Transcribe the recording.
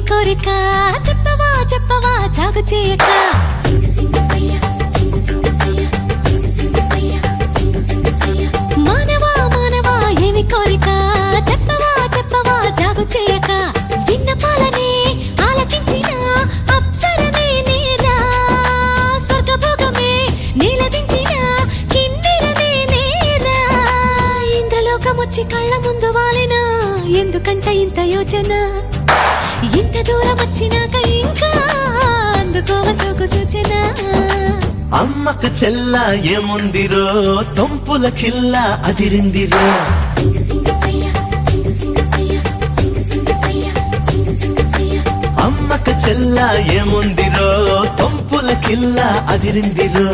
కోరిక చెప్పవా చెప్పవా జాగు చేయక మానవా మానవా ఏమి కోరిక చెప్పవా చెప్పవా జాగు చేయక విన్నపాలనే ఆలకించిన అప్సరనే నేరా స్వర్గభోగమే నీలదించిన కిన్నెరనే నేరా ఇంద్రలోకమొచ్చి కళ్ళ ముందు వాలినా ఎందుకంట ఇంత యోచన ఇంత దూరం వచ్చినాక ఇంకా అందుకోవ సోకు సూచన అమ్మకు చెల్ల ఏముందిరో సొంపుల కిల్ల అదిరిందిరో అమ్మకు చెల్ల ఏముందిరో సొంపుల కిల్ల అదిరిందిరో